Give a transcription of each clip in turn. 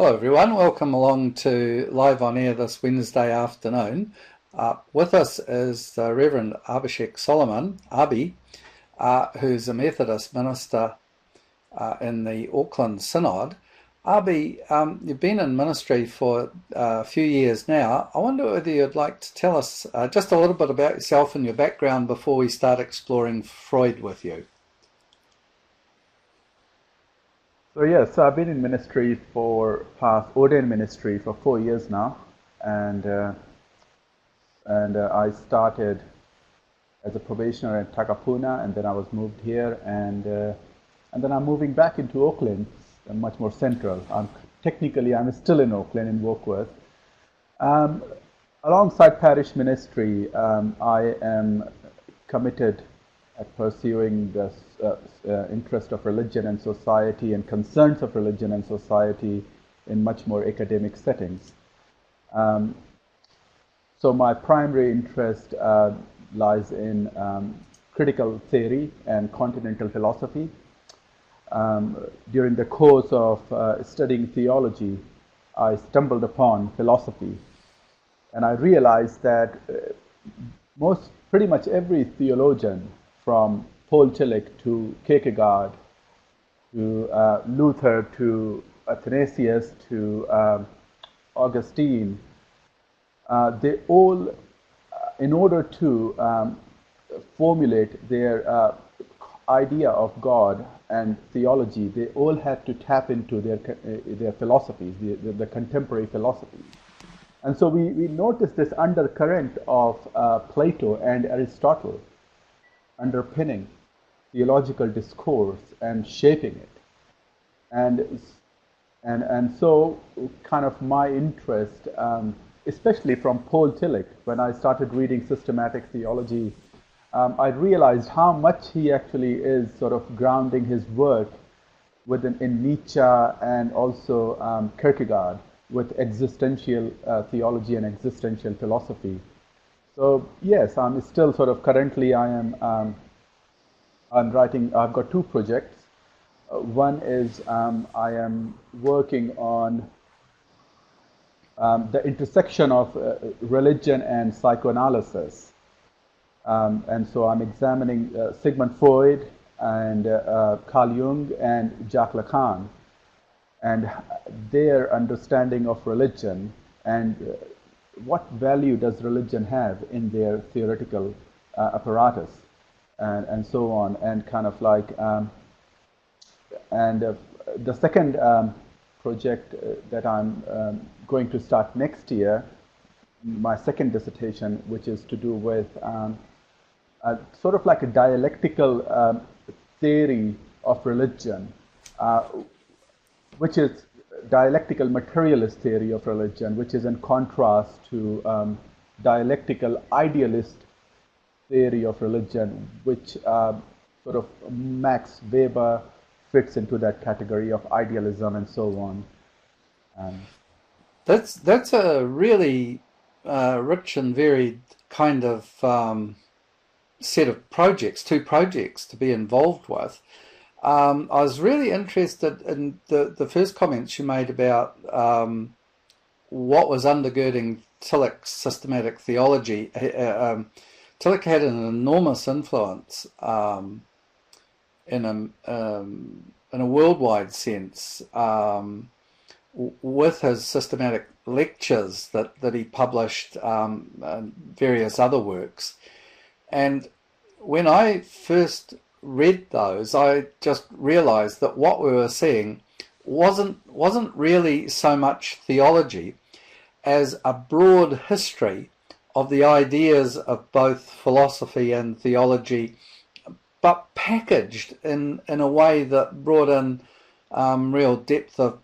Hello everyone, welcome along to Live on Air this Wednesday afternoon. With us is the Rev Abhishek Solomon, Abhi, who's a Methodist minister in the Auckland Synod. Abhi, you've been in ministry for a few years now. I wonder whether you'd like to tell us just a little bit about yourself and your background before we start exploring Freud with you. So yes, I've been in ministry ordained ministry for 4 years now, and I started as a probationer in Takapuna, and then I was moved here, and then I'm moving back into Auckland, much more central. I'm still in Auckland in Warkworth. Alongside parish ministry, I am committed at pursuing the interest of religion and society and concerns of religion and society in much more academic settings. So my primary interest lies in critical theory and continental philosophy. During the course of studying theology, I stumbled upon philosophy, and I realized that pretty much every theologian, from Paul Tillich to Kierkegaard, to Luther, to Athanasius, to Augustine, they all, in order to formulate their idea of God and theology, they all had to tap into their philosophies, the contemporary philosophies. And so we noticed this undercurrent of Plato and Aristotle underpinning theological discourse and shaping it, and so kind of my interest, especially from Paul Tillich, when I started reading systematic theology, I realized how much he actually is sort of grounding his work in Nietzsche and also Kierkegaard with existential theology and existential philosophy. So yes, I'm still sort of currently I'm writing. I've got two projects. One is I am working on the intersection of religion and psychoanalysis, and so I'm examining Sigmund Freud and Carl Jung and Jacques Lacan and their understanding of religion and what value does religion have in their theoretical apparatus, and so on, and kind of like, the second project that I'm going to start next year, my second dissertation, which is to do with sort of like a dialectical theory of religion, which is dialectical materialist theory of religion, which is in contrast to dialectical idealist theory of religion, which sort of Max Weber fits into that category of idealism and so on. That's a really rich and varied kind of set of projects, two projects to be involved with. I was really interested in the first comments you made about what was undergirding Tillich's systematic theology. Tillich had an enormous influence in a worldwide sense with his systematic lectures that he published and various other works. And when I first read those, I just realized that what we were seeing wasn't really so much theology as a broad history of the ideas of both philosophy and theology, but packaged in a way that brought in real depth of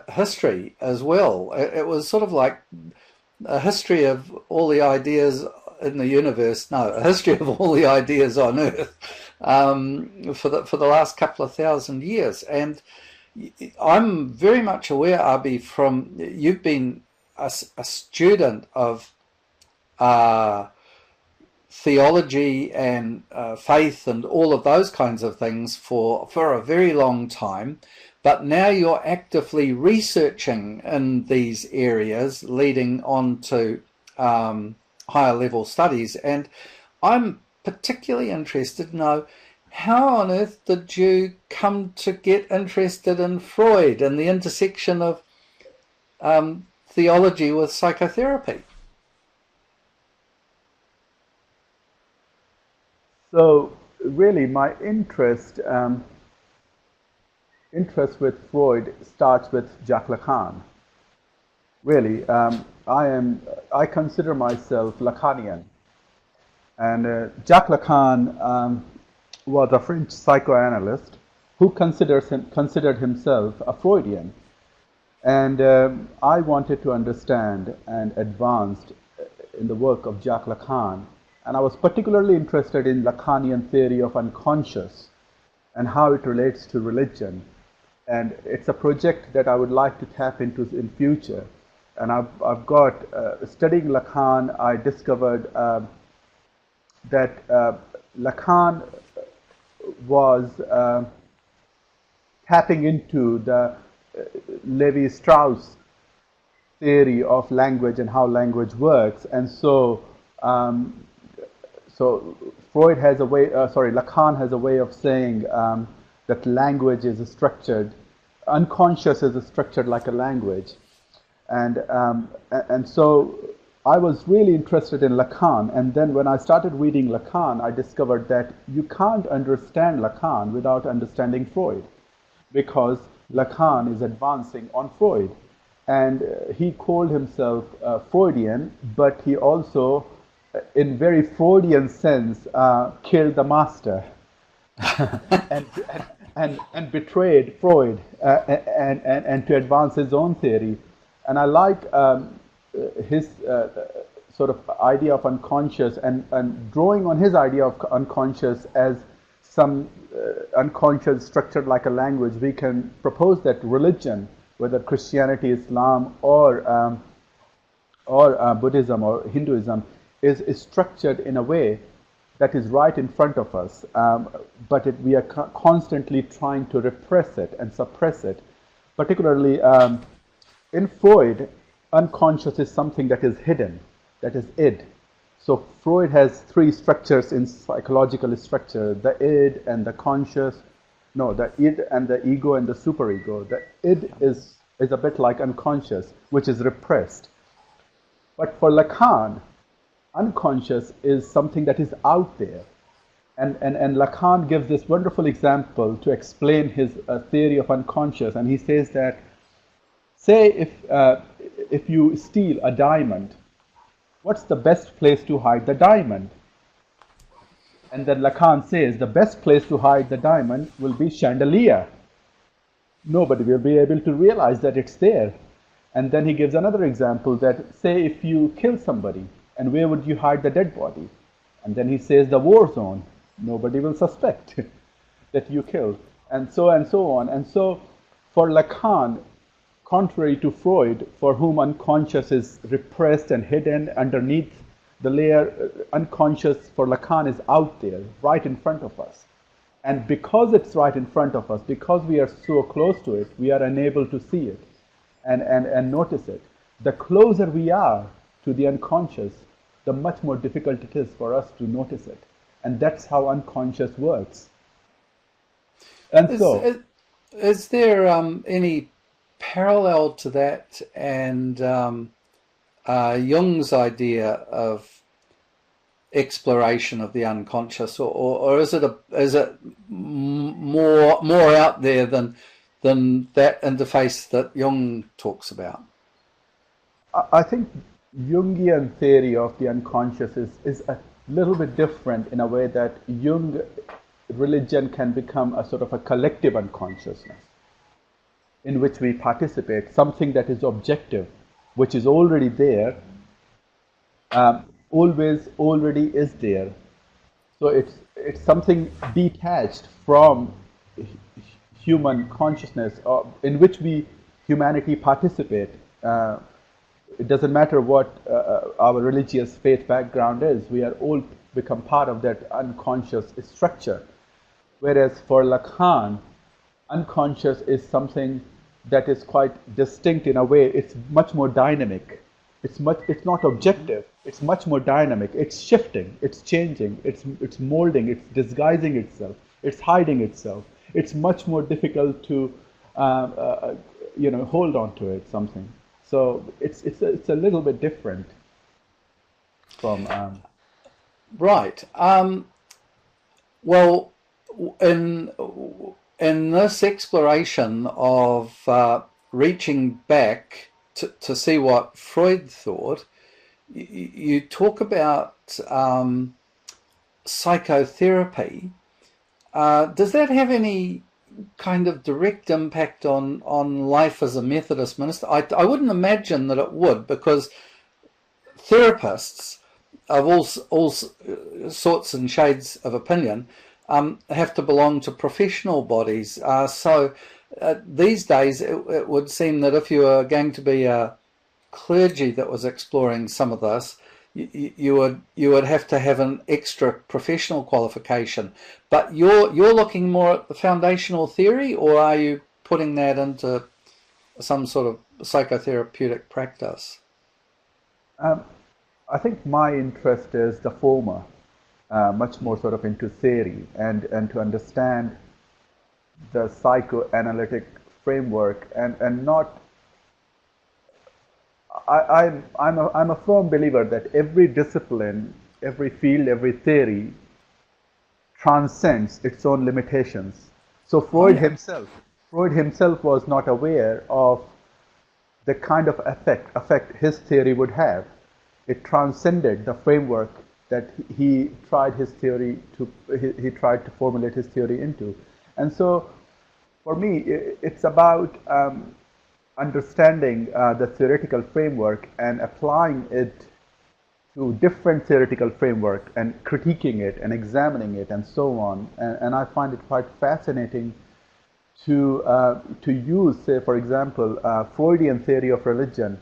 history as well. It was sort of like a history of all the ideas in the universe, a history of all the ideas on Earth for the last couple of thousand years. And I'm very much aware, Abhi, from you've been a student of theology and faith and all of those kinds of things for a very long time, but now you're actively researching in these areas, leading on to higher level studies. And I'm particularly interested to know, how on earth did you come to get interested in Freud and the intersection of theology with psychotherapy? So really my interest with Freud starts with Jacques Lacan. Really, I consider myself Lacanian. And Jacques Lacan was a French psychoanalyst who considered himself a Freudian. And I wanted to understand and advanced in the work of Jacques Lacan. And I was particularly interested in Lacanian theory of unconscious and how it relates to religion. And it's a project that I would like to tap into in future. And I've got, studying Lacan, I discovered that Lacan was tapping into the Levi-Strauss theory of language and how language works. And so, so Freud has a way, Lacan has a way of saying that language is structured, unconscious is structured like a language. And so I was really interested in Lacan, and then when I started reading Lacan, I discovered that you can't understand Lacan without understanding Freud, because Lacan is advancing on Freud. And he called himself Freudian, but he also, in very Freudian sense, killed the master and betrayed Freud and to advance his own theory. And I like his sort of idea of unconscious and drawing on his idea of unconscious as some unconscious structured like a language. We can propose that religion, whether Christianity, Islam, or Buddhism or Hinduism, is structured in a way that is right in front of us, but we are constantly trying to repress it and suppress it. Particularly in Freud, unconscious is something that is hidden, that is id. So Freud has three structures in psychological structure: the id and the conscious, the id and the ego and the superego. The id is a bit like unconscious, which is repressed. But for Lacan, unconscious is something that is out there. And Lacan gives this wonderful example to explain his theory of unconscious. And he says that, say if you steal a diamond, what's the best place to hide the diamond? And then Lacan says the best place to hide the diamond will be chandelier. Nobody will be able to realize that it's there. And then he gives another example that, say if you kill somebody, and where would you hide the dead body? And then he says the war zone. Nobody will suspect that you killed. And so on. And so for Lacan, contrary to Freud, for whom unconscious is repressed and hidden underneath the layer, unconscious for Lacan is out there, right in front of us. And because it's right in front of us, because we are so close to it, we are unable to see it and notice it. The closer we are to the unconscious, the much more difficult it is for us to notice it. And that's how unconscious works. And is there any parallel to that and Jung's idea of exploration of the unconscious, or is it more out there than that interface that Jung talks about? I think Jungian theory of the unconscious is a little bit different in a way that Jung religion can become a sort of a collective unconsciousness in which we participate, something that is objective, which is already there, already is there. So it's something detached from human consciousness, in which humanity participate. It doesn't matter what our religious faith background is, we are all become part of that unconscious structure. Whereas for Lacan, unconscious is something that is quite distinct in a way. It's much more dynamic. It's not objective. It's much more dynamic. It's shifting. It's changing. It's molding. It's disguising itself. It's hiding itself. It's much more difficult to hold on to it. Something. So it's a little bit different from. Right. Well, in this exploration of reaching back to see what Freud thought, you talk about psychotherapy. Does that have any kind of direct impact on life as a Methodist minister? I wouldn't imagine that it would, because therapists of all sorts and shades of opinion have to belong to professional bodies. So these days it would seem that if you were going to be a clergy that was exploring some of this, you would have to have an extra professional qualification. But you're looking more at the foundational theory, or are you putting that into some sort of psychotherapeutic practice? I think my interest is the former, much more sort of into theory and to understand the psychoanalytic framework and not. I'm a firm believer that every discipline, every field, every theory transcends its own limitations. So Freud himself was not aware of the kind of effect his theory would have. It transcended the framework that he tried to formulate his theory into. And so for me, it's about understanding the theoretical framework and applying it to different theoretical framework and critiquing it and examining it and so on. And I find it quite fascinating to use, say, for example, Freudian theory of religion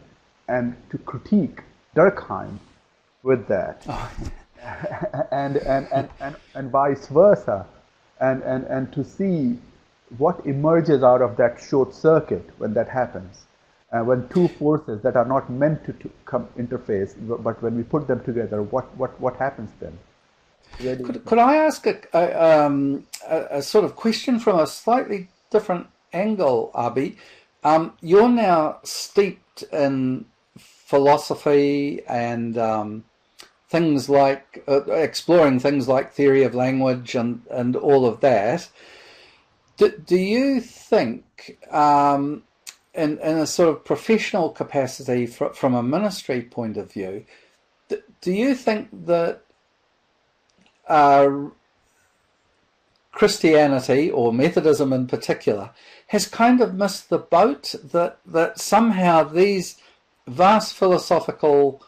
and to critique Durkheim with that, and vice versa, and to see what emerges out of that short circuit when that happens, when two forces that are not meant to come interface, but when we put them together, what happens then? Really. Could I ask a sort of question from a slightly different angle, Abhi? You're now steeped in philosophy and things like exploring things like theory of language and all of that. Do you think, in a sort of professional capacity from a ministry point of view, do you think that Christianity, or Methodism in particular, has kind of missed the boat, that somehow these vast philosophical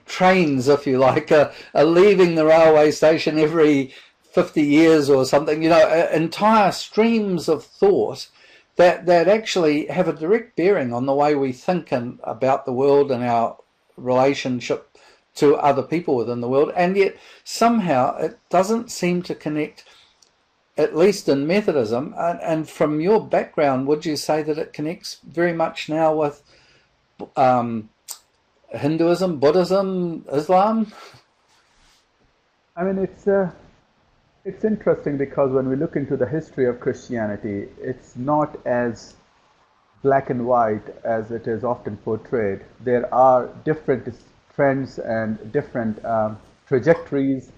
trains, if you like, are leaving the railway station every 50 years or something, entire streams of thought that actually have a direct bearing on the way we think about the world and our relationship to other people within the world, and yet somehow it doesn't seem to connect, at least in Methodism. And from your background, would you say that it connects very much now with Hinduism, Buddhism, Islam? I mean, it's interesting because when we look into the history of Christianity, it's not as black and white as it is often portrayed. There are different trends and different trajectories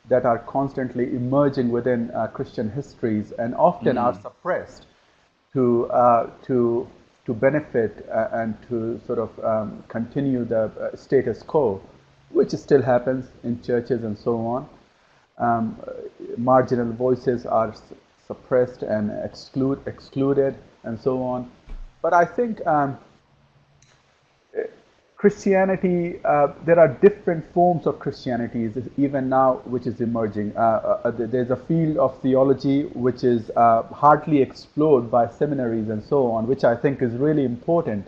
that are constantly emerging within Christian histories and often are suppressed to benefit and to sort of continue the status quo, which still happens in churches and so on. Marginal voices are suppressed and excluded and so on. But I think Christianity, there are different forms of Christianity even now which is emerging. There's a field of theology which is hardly explored by seminaries and so on, which I think is really important.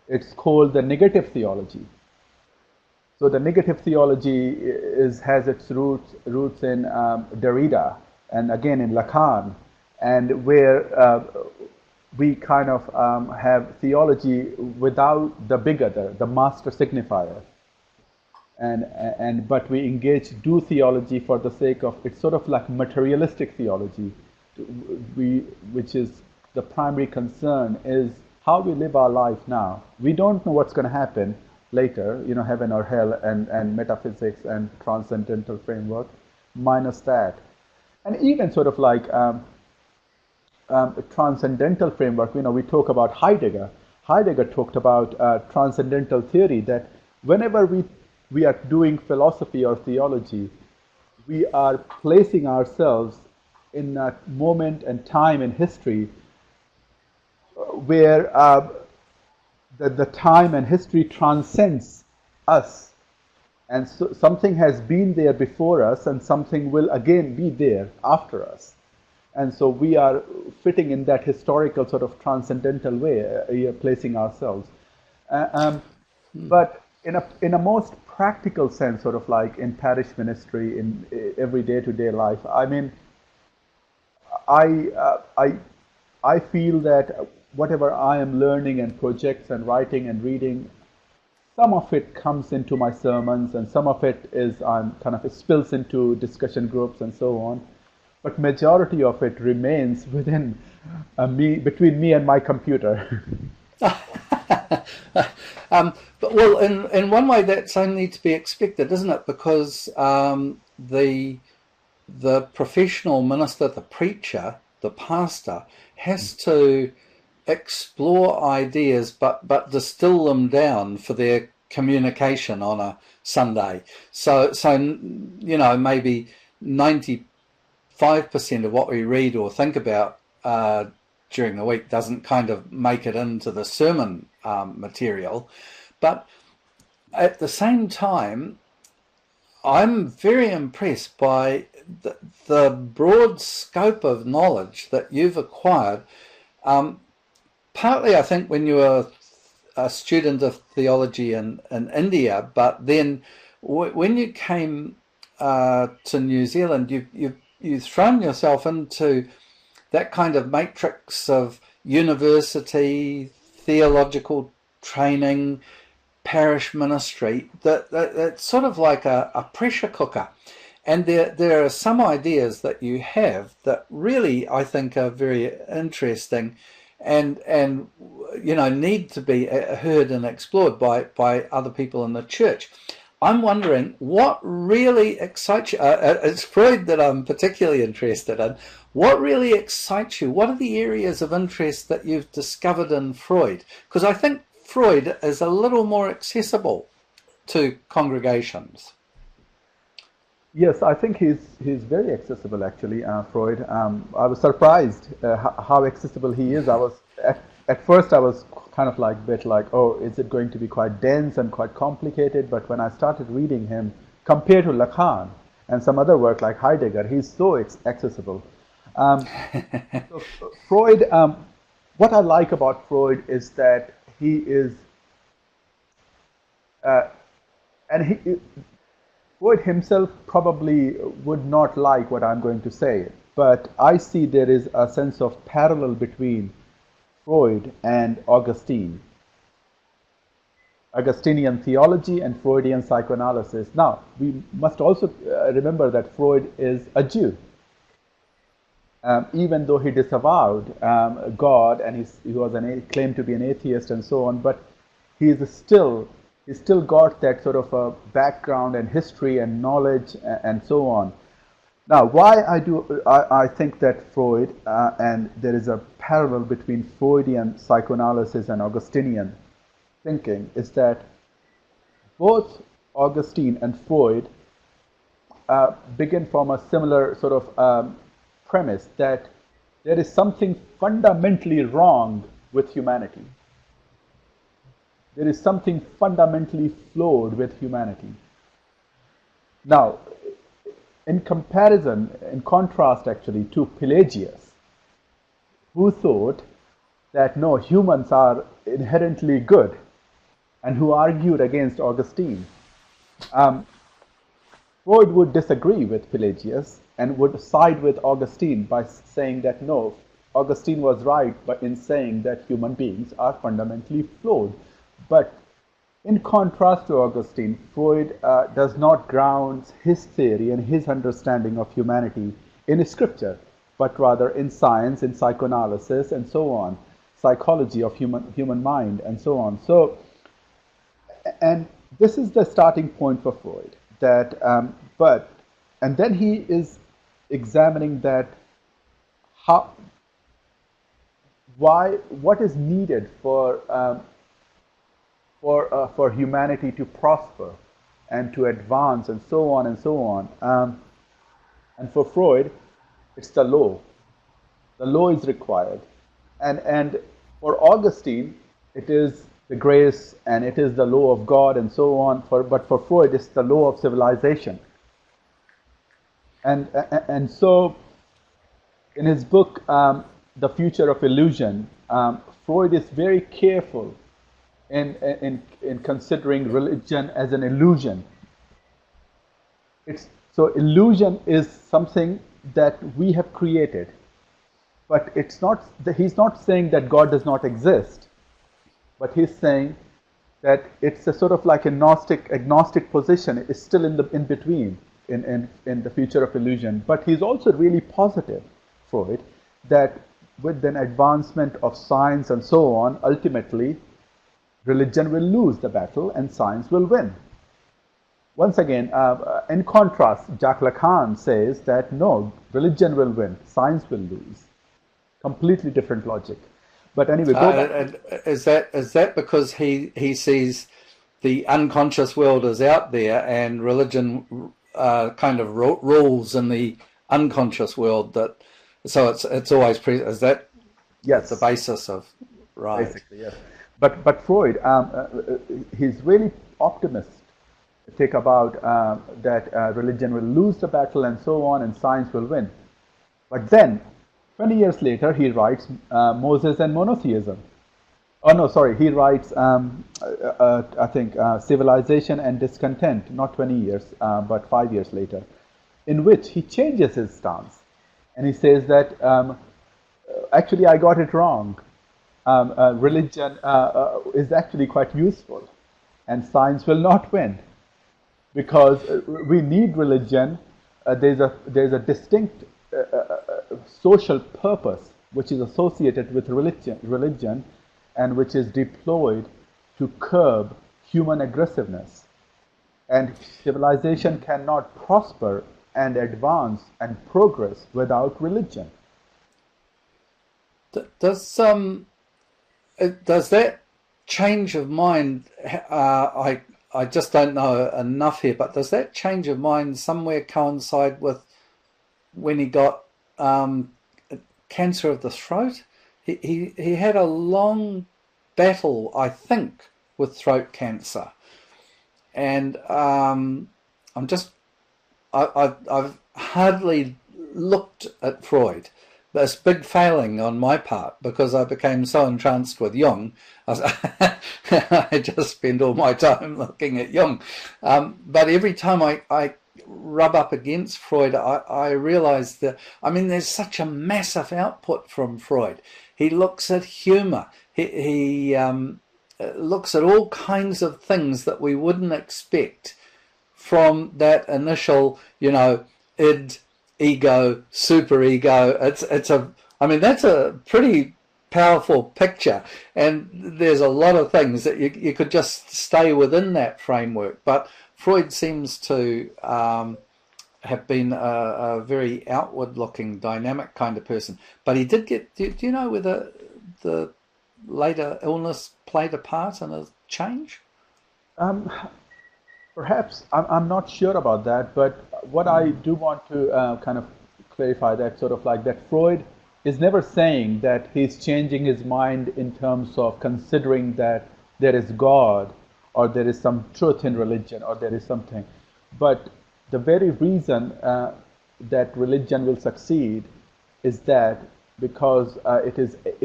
It's called the negative theology. So the negative theology has its roots in Derrida and again in Lacan, and where we kind of have theology without the big other, the master signifier. But we do theology for the sake of, it's sort of like materialistic theology, which is the primary concern is how we live our life now. We don't know what's going to happen later, heaven or hell, and metaphysics and transcendental framework, minus that. And even sort of like a transcendental framework, we talk about Heidegger. Heidegger talked about transcendental theory, that whenever we are doing philosophy or theology, we are placing ourselves in a moment and time in history where the time and history transcends us. And so something has been there before us, and something will again be there after us. And so we are fitting in that historical sort of transcendental way, placing ourselves. But in a most practical sense, sort of like in parish ministry, in every day-to-day life, I mean, I feel that whatever I am learning and projects and writing and reading, some of it comes into my sermons, and some of it it spills into discussion groups and so on. But majority of it remains between me and my computer. But well, in one way, that's only to be expected, isn't it? Because the professional minister, the preacher, the pastor, has to explore ideas, but distill them down for their communication on a Sunday. So maybe 95% of what we read or think about during the week doesn't kind of make it into the sermon material. But at the same time, I'm very impressed by the broad scope of knowledge that you've acquired. Partly, I think, when you were a student of theology in India, but then when you came to New Zealand, you've thrown yourself into that kind of matrix of university, theological training, parish ministry, that's sort of like a pressure cooker. And there are some ideas that you have that really, I think, are very interesting and need to be heard and explored by other people in the church. I'm wondering what really excites you. It's Freud that I'm particularly interested in. What really excites you? What are the areas of interest that you've discovered in Freud? Because I think Freud is a little more accessible to congregations. Yes, I think he's very accessible, actually, Freud. I was surprised how accessible he is. I was at first I was kind of like oh, is it going to be quite dense and quite complicated? But when I started reading him, compared to Lacan and some other work like Heidegger, he's so accessible. So Freud, what I like about Freud is that he is, Freud himself probably would not like what I'm going to say, but I see there is a sense of parallel between Freud and Augustinian theology and Freudian psychoanalysis. Now, we must also remember that Freud is a Jew. Even though he disavowed God and he claimed to be an atheist and so on, but he's still got that sort of a background and history and knowledge and so on. Now, why I think that Freud, and there is a parallel between Freudian psychoanalysis and Augustinian thinking, is that both Augustine and Freud begin from a similar sort of premise that there is something fundamentally wrong with humanity. There is something fundamentally flawed with humanity. Now, in contrast actually to Pelagius, who thought that no, humans are inherently good, and who argued against Augustine. Freud would disagree with Pelagius and would side with Augustine by saying that no, Augustine was right in saying that human beings are fundamentally flawed. But in contrast to Augustine, Freud does not ground his theory and his understanding of humanity in scripture, but rather in science, in psychoanalysis, and so on, psychology of human mind, and so on. So, and this is the starting point for Freud. That, and then he is examining that what is needed for humanity to prosper and to advance, and so on and so on. And for Freud, it's the law. The law is required. And for Augustine, it is the grace and it is the law of God and so on. But for Freud, it's the law of civilization. And so in his book, The Future of Illusion, Freud is very careful in considering religion as an illusion. So illusion is something that we have created, but it's not. He's not saying that God does not exist, but he's saying that it's a sort of like agnostic position. It's still in between in The Future of Illusion. But he's also really positive, Freud, that with an advancement of science and so on, ultimately religion will lose the battle and science will win. Once again, in contrast, Jacques Lacan says that no, religion will win, science will lose. Completely different logic. But anyway, is that because he sees the unconscious world is out there and religion kind of rules in the unconscious world? That so it's always is that yes the basis of right? Basically, yes. But Freud, he's really optimistic about that religion will lose the battle and so on, and science will win. But then, 20 years later, he writes Moses and Monotheism. Oh no, sorry, he writes, I think, Civilization and Discontent, not 20 years, but 5 years later, in which he changes his stance. And he says that, actually, I got it wrong. Religion is actually quite useful, and science will not win. Because we need religion, there's a distinct social purpose which is associated with religion, and which is deployed to curb human aggressiveness. And civilization cannot prosper and advance and progress without religion. Does that change of mind? I just don't know enough here, but does that change of mind somewhere coincide with when he got cancer of the throat? He had a long battle, I think, with throat cancer, and I've hardly looked at Freud. This big failing on my part, because I became so entranced with Jung. I just spend all my time looking at Jung. But every time I rub up against Freud, I realize that, there's such a massive output from Freud. He looks at humor. He looks at all kinds of things that we wouldn't expect from that initial, id, ego, superego. That's a pretty powerful picture, and there's a lot of things that you could just stay within that framework. But Freud seems to have been a very outward-looking, dynamic kind of person. But he did get. Do you know whether the later illness played a part in his change? Perhaps, I'm not sure about that, but what I do want to kind of clarify that sort of like that Freud is never saying that he's changing his mind in terms of considering that there is God or there is some truth in religion or there is something. But the very reason that religion will succeed is that because it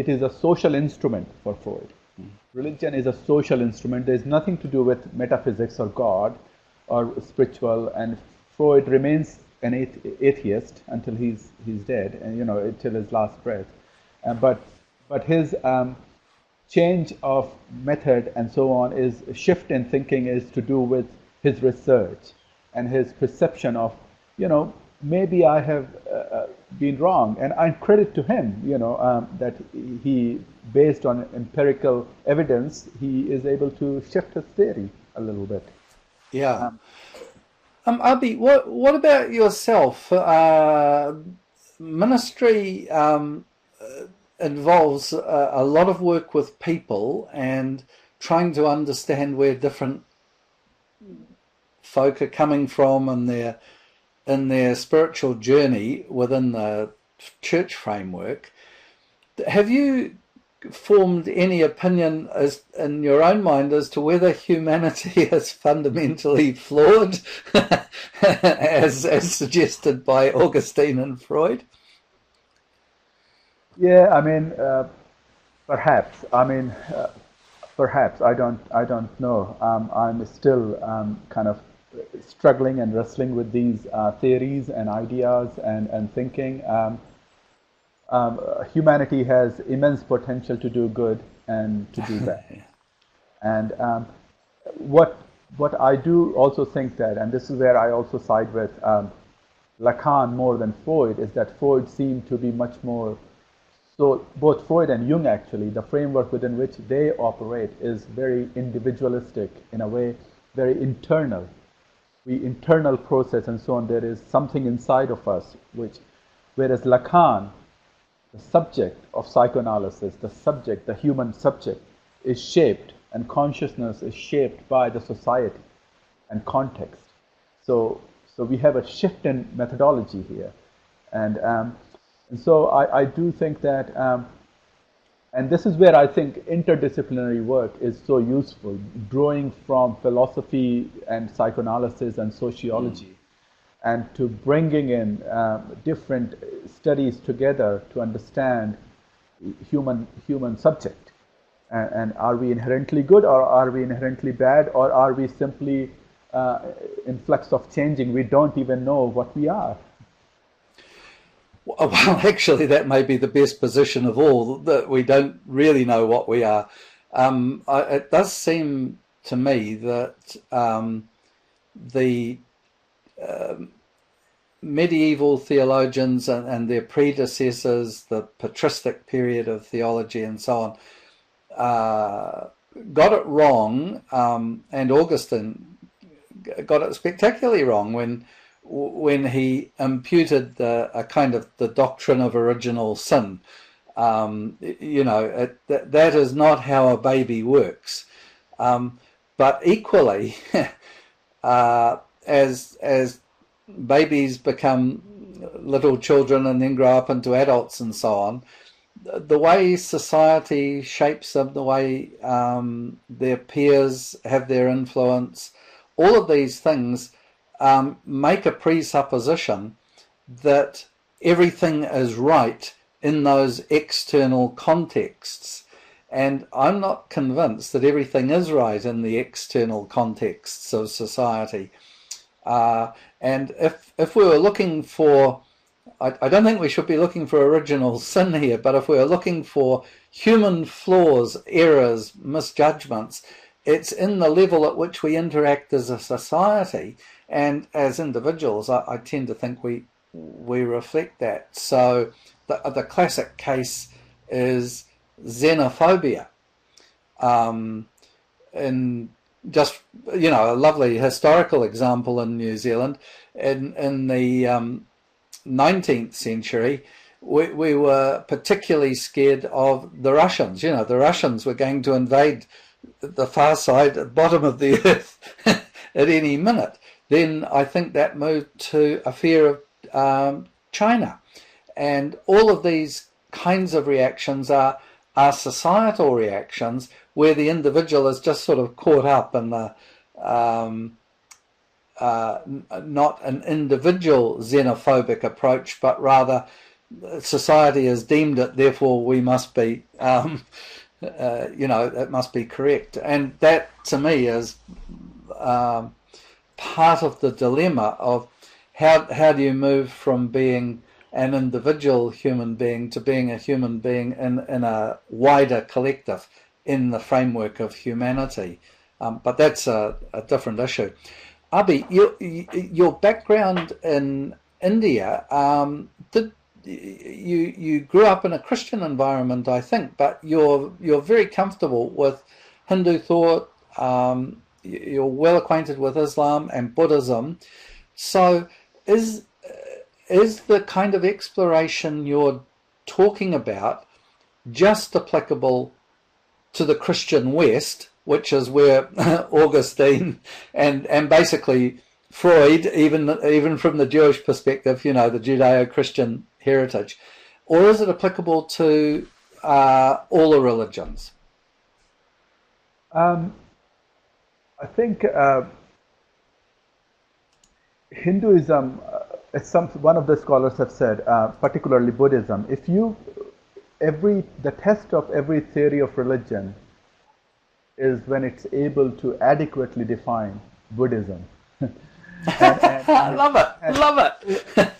is a social instrument for Freud. Religion is a social instrument. There's nothing to do with metaphysics or God or spiritual, and Freud remains an atheist until he's dead, and till his last breath. But his change of method and so on is shift in thinking is to do with his research and his perception of maybe I have been wrong, and I credit to him that he, based on empirical evidence, he is able to shift his theory a little bit. Yeah. Abhi, what about yourself? Ministry involves a lot of work with people and trying to understand where different folk are coming from in their spiritual journey within the church framework. Have you formed any opinion in your own mind as to whether humanity is fundamentally flawed, as suggested by Augustine and Freud? Yeah, perhaps. Perhaps I don't know. I'm still kind of struggling and wrestling with these theories and ideas and thinking. Humanity has immense potential to do good and to do bad. And what I do also think that, and this is where I also side with Lacan more than Freud, is that Freud seemed to be much more, so both Freud and Jung actually, the framework within which they operate is very individualistic in a way, very internal. The internal process and so on, there is something inside of us, whereas Lacan, the subject of psychoanalysis, the human subject, is shaped, and consciousness is shaped by the society and context. So we have a shift in methodology here, and so I do think that, and this is where I think interdisciplinary work is so useful, drawing from philosophy and psychoanalysis and sociology, and to bringing in different studies together to understand human subject. And are we inherently good, or are we inherently bad, or are we simply in flux of changing? We don't even know what we are. Well, actually, that may be the best position of all, that we don't really know what we are. It does seem to me that the medieval theologians and their predecessors, the patristic period of theology and so on, got it wrong, and Augustine got it spectacularly wrong when he imputed a kind of the doctrine of original sin. That is not how a baby works. But equally, as babies become little children and then grow up into adults and so on, the way society shapes them, the way their peers have their influence, all of these things make a presupposition that everything is right in those external contexts. And I'm not convinced that everything is right in the external contexts of society. And if we were looking for, I don't think we should be looking for original sin here, but if we are looking for human flaws, errors, misjudgments, it's in the level at which we interact as a society. And as individuals, I tend to think we reflect that. So the classic case is xenophobia. In just, a lovely historical example in New Zealand, in the 19th century, we were particularly scared of the Russians. The Russians were going to invade the far side, the bottom of the earth at any minute. Then I think that moved to a fear of China. And all of these kinds of reactions are societal reactions where the individual is just sort of caught up in the not an individual xenophobic approach, but rather society has deemed it, therefore we must be, it must be correct. And that, to me, is part of the dilemma of how do you move from being an individual human being to being a human being in a wider collective in the framework of humanity? But that's a different issue. Abhi, your background in India, did you grew up in a Christian environment, I think, but you're very comfortable with Hindu thought. You're well acquainted with Islam and Buddhism. So is the kind of exploration you're talking about just applicable to the Christian West, which is where Augustine and basically Freud, even from the Jewish perspective, the Judeo-Christian heritage, or is it applicable to all the religions? I think Hinduism, one of the scholars have said, particularly Buddhism, the test of every theory of religion is when it's able to adequately define Buddhism. I love it.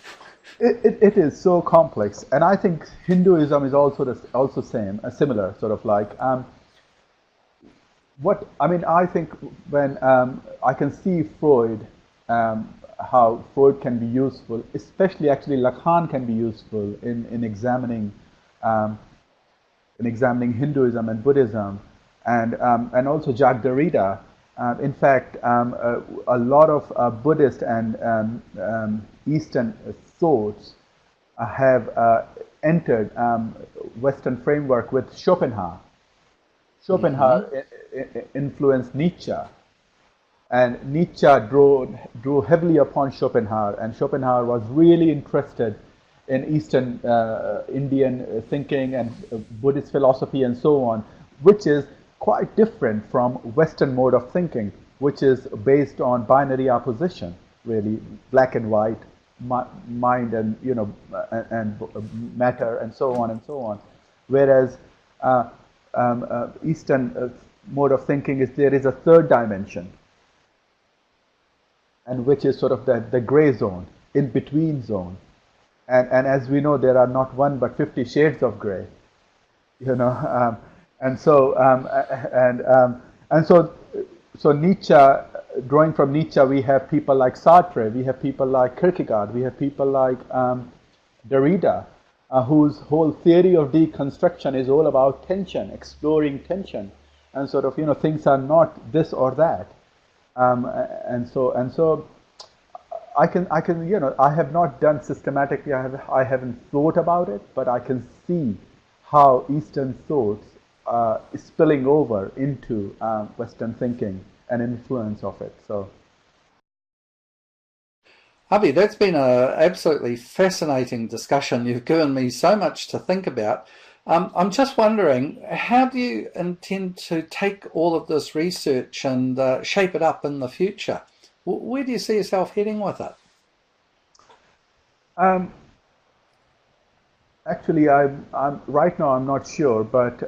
It is so complex, and I think Hinduism is also similar, sort of like. I think when I can see Freud, how Freud can be useful, especially actually Lacan can be useful in examining Hinduism and Buddhism, and also Jacques Derrida. In fact, a lot of Buddhist and Eastern thoughts have entered Western framework with Schopenhauer. Schopenhauer influenced Nietzsche, and Nietzsche drew heavily upon Schopenhauer, and Schopenhauer was really interested in Eastern Indian thinking and Buddhist philosophy and so on, which is quite different from Western mode of thinking, which is based on binary opposition, really, black and white, mind and and matter and so on, whereas Eastern mode of thinking is there is a third dimension, and which is sort of the gray zone, in between zone, and as we know, there are not one but 50 shades of gray, and so Nietzsche, drawing from Nietzsche, we have people like Sartre, we have people like Kierkegaard, we have people like Derrida, whose whole theory of deconstruction is all about tension, exploring tension, and sort of things are not this or that, and so I have not done systematically. I haven't thought about it, but I can see how Eastern thoughts is spilling over into Western thinking and influence of it. So, Abhi, that's been an absolutely fascinating discussion. You've given me so much to think about. I'm just wondering, how do you intend to take all of this research and shape it up in the future? Where do you see yourself heading with it? Actually, I'm right now I'm not sure, but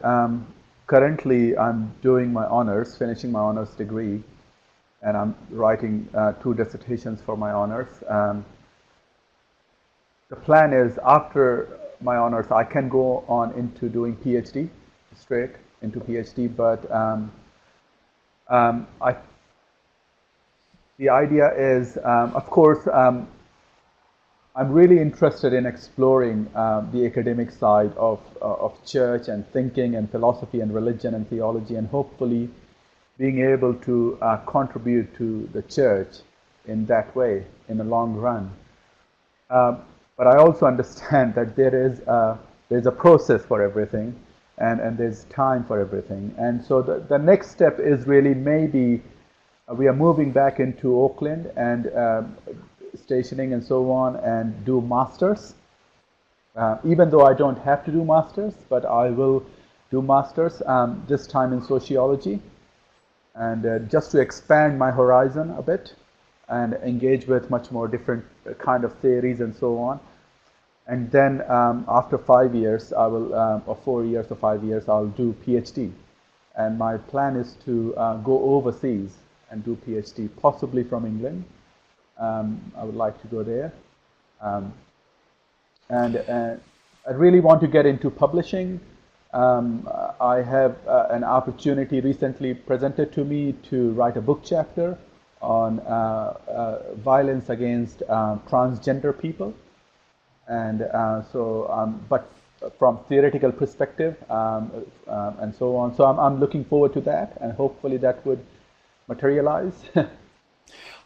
currently I'm doing my honors, finishing my honors degree, and I'm writing 2 dissertations for my honors. The plan is after my honors, I can go on into doing PhD, straight into PhD, but the idea is, of course, I'm really interested in exploring the academic side of church and thinking and philosophy and religion and theology, and hopefully being able to contribute to the church in that way in the long run. But I also understand that there's a process for everything, and there's time for everything. And so the next step is really maybe we are moving back into Auckland and stationing and so on, and do masters. Even though I don't have to do masters, but I will do masters this time in sociology, and just to expand my horizon a bit and engage with much more different kind of theories and so on. And then after 5 years, I will, or 4 years or 5 years, I'll do PhD. And my plan is to go overseas and do PhD, possibly from England, I would like to go there. And I really want to get into publishing. I have an opportunity recently presented to me to write a book chapter on violence against transgender people. And but from theoretical perspective and so on. So I'm looking forward to that, and hopefully that would materialize.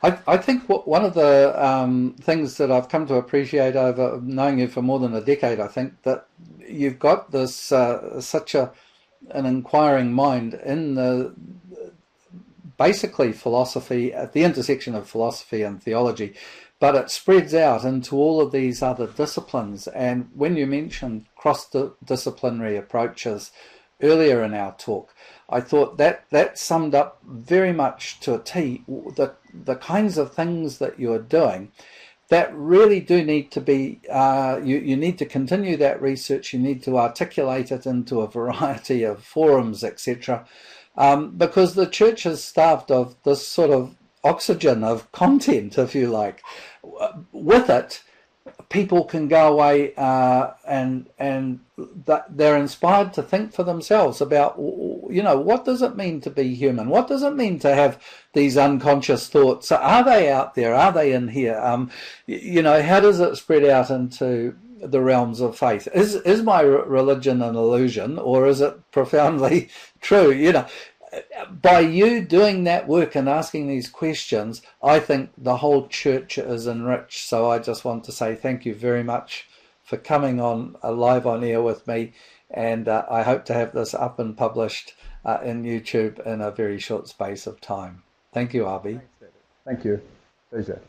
I think one of the things that I've come to appreciate over knowing you for more than a decade, I think that you've got this such an inquiring mind in the basically philosophy, at the intersection of philosophy and theology, but it spreads out into all of these other disciplines. And when you mentioned cross-disciplinary approaches earlier in our talk, I thought that summed up very much to a T the kinds of things that you're doing that really do need to be, you need to continue that research, you need to articulate it into a variety of forums, etc., because the church is starved of this sort of oxygen of content, if you like. With it, people can go away and they're inspired to think for themselves about, what does it mean to be human? What does it mean to have these unconscious thoughts? Are they out there? Are they in here? How does it spread out into the realms of faith? Is my religion an illusion, or is it profoundly true? By you doing that work and asking these questions, I think the whole church is enriched. So I just want to say thank you very much for coming on live on air with me, and I hope to have this up and published in YouTube in a very short space of time. Thank you, Abhi. Thanks, David. Thank you. Pleasure.